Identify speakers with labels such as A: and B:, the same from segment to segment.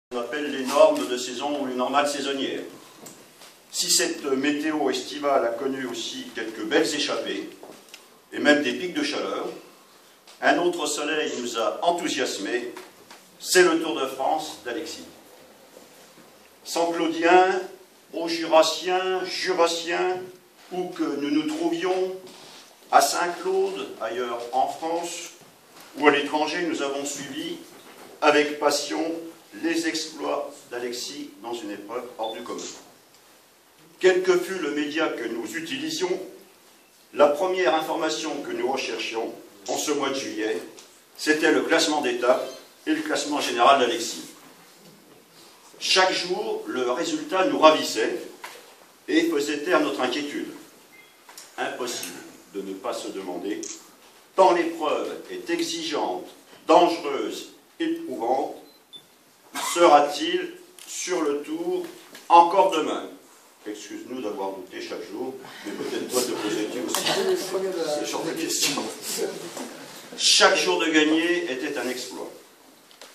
A: qu'on appelle les normes de saison ou les normales saisonnières. Si cette météo estivale a connu aussi quelques belles échappées, et même des pics de chaleur, un autre soleil nous a enthousiasmés, c'est le Tour de France d'Alexis. Sans Claudien, aux Jurassiens, où que nous nous trouvions, à Saint-Claude, ailleurs en France, ou à l'étranger, nous avons suivi avec passion les exploits d'Alexis dans une épreuve hors du commun. Quel que fût le média que nous utilisions, la première information que nous recherchions en ce mois de juillet, c'était le classement d'étape et le classement général d'Alexis. Chaque jour, le résultat nous ravissait et faisait taire notre inquiétude. Impossible de ne pas se demander, tant l'épreuve est exigeante, dangereuse, éprouvante, sera-t-il sur le Tour encore demain? Excuse-nous d'avoir douté chaque jour, mais peut-être toi te posais-tu aussi ce genre de questions. Chaque jour de gagné était un exploit.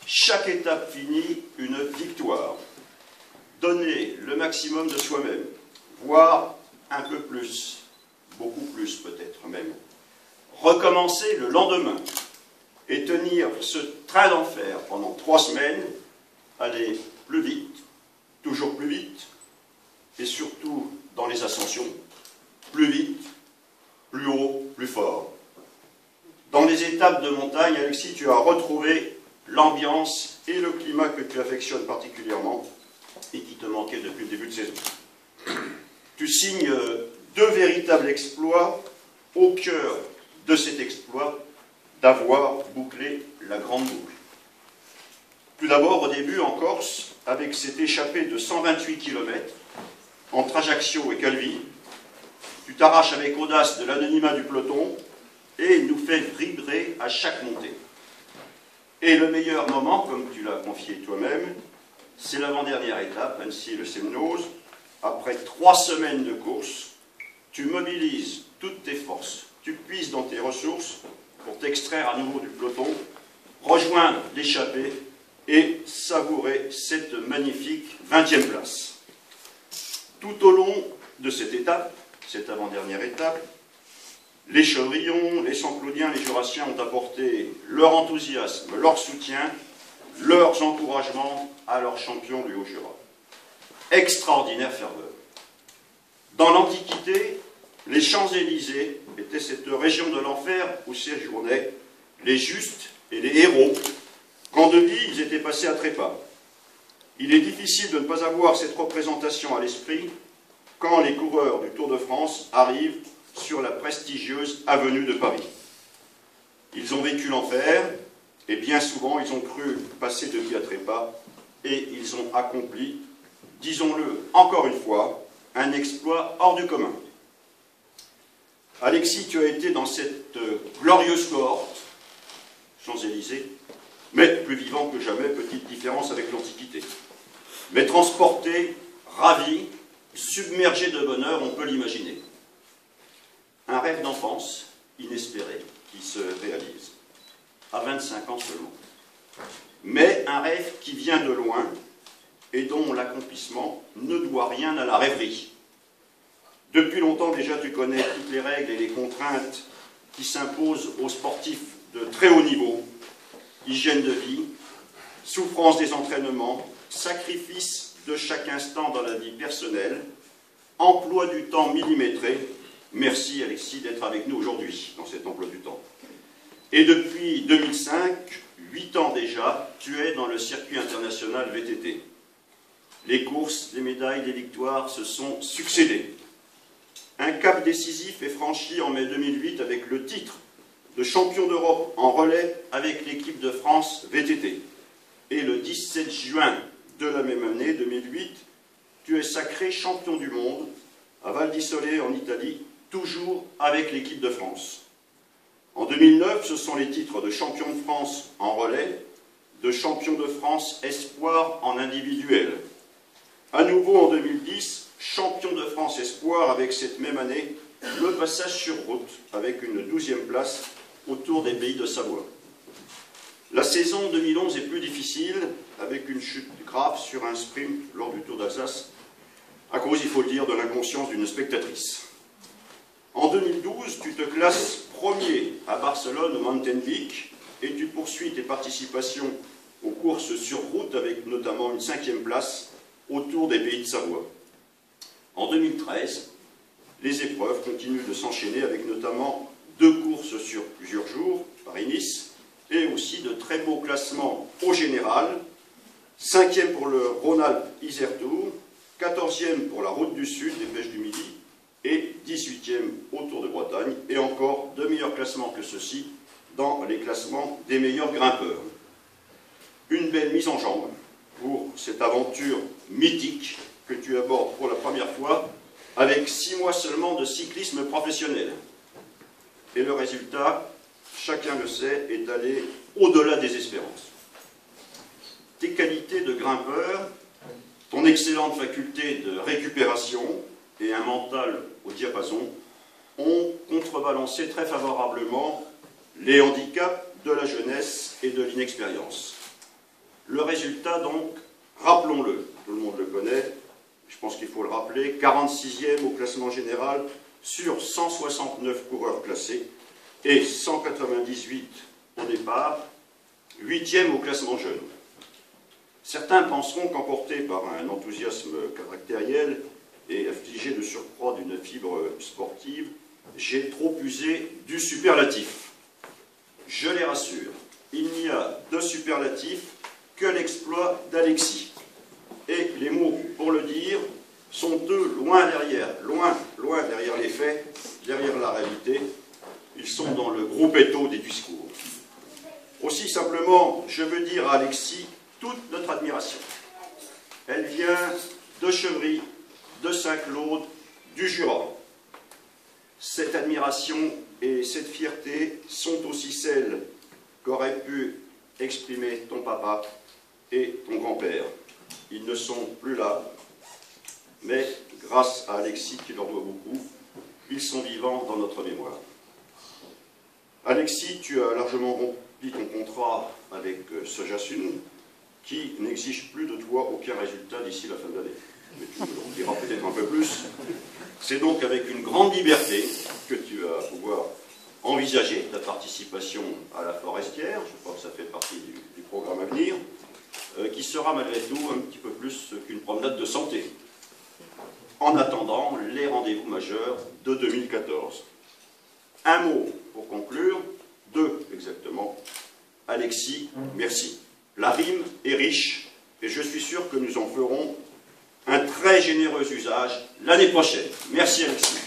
A: Chaque étape finie, une victoire. Donner le maximum de soi-même, voire un peu plus, beaucoup plus peut-être même. Recommencer le lendemain et tenir ce train d'enfer pendant 3 semaines, aller plus vite, toujours plus vite, et surtout dans les ascensions, plus vite, plus haut, plus fort. Dans les étapes de montagne, Alexis, tu as retrouvé l'ambiance et le climat que tu affectionnes particulièrement et qui te manquait depuis le début de saison. Tu signes 2 véritables exploits au cœur de cet exploit d'avoir bouclé la grande boucle. Tout d'abord, au début, en Corse, avec cette échappée de 128 km, entre Ajaccio et Calvi, tu t'arraches avec audace de l'anonymat du peloton et nous fais vibrer à chaque montée. Et le meilleur moment, comme tu l'as confié toi-même, c'est l'avant-dernière étape, Annecy-le-Semnoz. Après 3 semaines de course, tu mobilises toutes tes forces, tu puises dans tes ressources pour t'extraire à nouveau du peloton, rejoindre l'échappée et savourer cette magnifique 20e place. Tout au long de cette étape, cette avant-dernière étape, les Chevrillons, les Saint-Claudiens, les Jurassiens ont apporté leur enthousiasme, leur soutien, leurs encouragements à leur champion du Haut-Jura. Extraordinaire ferveur. Dans l'Antiquité, les Champs-Élysées étaient cette région de l'enfer où séjournaient les justes et les héros, quand de vie ils étaient passés à trépas. Il est difficile de ne pas avoir cette représentation à l'esprit quand les coureurs du Tour de France arrivent sur la prestigieuse avenue de Paris. Ils ont vécu l'enfer, et bien souvent ils ont cru passer de vie à trépas, et ils ont accompli, disons-le encore une fois, un exploit hors du commun. Alexis, tu as été dans cette glorieuse cohorte, Champs-Élysées, mais plus vivant que jamais, petite différence avec l'Antiquité. Mais transporté, ravi, submergé de bonheur, on peut l'imaginer. Un rêve d'enfance, inespéré, qui se réalise, à 25 ans seulement. Mais un rêve qui vient de loin et dont l'accomplissement ne doit rien à la rêverie. Depuis longtemps déjà, tu connais toutes les règles et les contraintes qui s'imposent aux sportifs de très haut niveau. Hygiène de vie, souffrance des entraînements, sacrifice de chaque instant dans la vie personnelle, emploi du temps millimétré. Merci Alexis d'être avec nous aujourd'hui dans cet emploi du temps. Et depuis 2005, 8 ans déjà, tu es dans le circuit international VTT. Les courses, les médailles, les victoires se sont succédées. Un cap décisif est franchi en mai 2008 avec le titre de champion d'Europe en relais avec l'équipe de France VTT. Et le 17 juin de la même année, 2008, tu es sacré champion du monde à Val di Sole en Italie, toujours avec l'équipe de France. En 2009, ce sont les titres de champion de France en relais, de champion de France espoir en individuel. À nouveau en 2010, champion de France espoir avec cette même année, le passage sur route avec une 12e place au Tour des Pays de Savoie. La saison 2011 est plus difficile, avec une chute grave sur un sprint lors du Tour d'Alsace, à cause, il faut le dire, de l'inconscience d'une spectatrice. En 2012, tu te classes premier à Barcelone au Mountain Peak et tu poursuis tes participations aux courses sur route avec notamment une 5e place au Tour des Pays de Savoie. En 2013, les épreuves continuent de s'enchaîner avec notamment 2 courses sur plusieurs jours, Paris-Nice, et aussi de très beaux classements au général, 5e pour le Rhône-Alpes-Isère Tour, 14e pour la Route du Sud des Pêches du Midi, et 18e au Tour de Bretagne, et encore 2 meilleurs classements que ceux-ci dans les classements des meilleurs grimpeurs. Une belle mise en jambe pour cette aventure mythique que tu abordes pour la première fois avec 6 mois seulement de cyclisme professionnel. Et le résultat, chacun le sait, est allé au-delà des espérances. Tes qualités de grimpeur, ton excellente faculté de récupération et un mental au diapason ont contrebalancé très favorablement les handicaps de la jeunesse et de l'inexpérience. Le résultat, donc, rappelons-le, tout le monde le connaît, je pense qu'il faut le rappeler, 46e au classement général sur 169 coureurs classés et 198 au départ, 8e au classement jeune. Certains penseront qu'emportés par un enthousiasme caractériel et affligés de surcroît d'une fibre sportive, j'ai trop usé du superlatif. Je les rassure, il n'y a de superlatif que l'exploit d'Alexis. Et les mots pour le dire sont eux loin derrière les faits, derrière la réalité. Ils sont dans le gruppetto des discours. Aussi simplement, je veux dire à Alexis toute notre admiration. Elle vient de Chevry, de Saint-Claude, du Jura. Cette admiration et cette fierté sont aussi celles qu'auraient pu exprimer ton papa et ton grand-père. Ils ne sont plus là, mais grâce à Alexis qui leur doit beaucoup, ils sont vivants dans notre mémoire. Alexis, tu as largement rempli ton contrat avec Sojasun, qui n'exige plus de toi aucun résultat d'ici la fin de l'année. Mais tu nous en diras peut-être un peu plus. C'est donc avec une grande liberté que tu vas pouvoir envisager ta participation à la Forestière, je crois que ça fait partie du programme à venir, qui sera malgré tout un petit peu plus qu'une promenade de santé. En attendant les rendez-vous majeurs de 2014. Un mot pour conclure, 2 exactement. Alexis, merci. La rime est riche et je suis sûr que nous en ferons un très généreux usage l'année prochaine. Merci Alexis.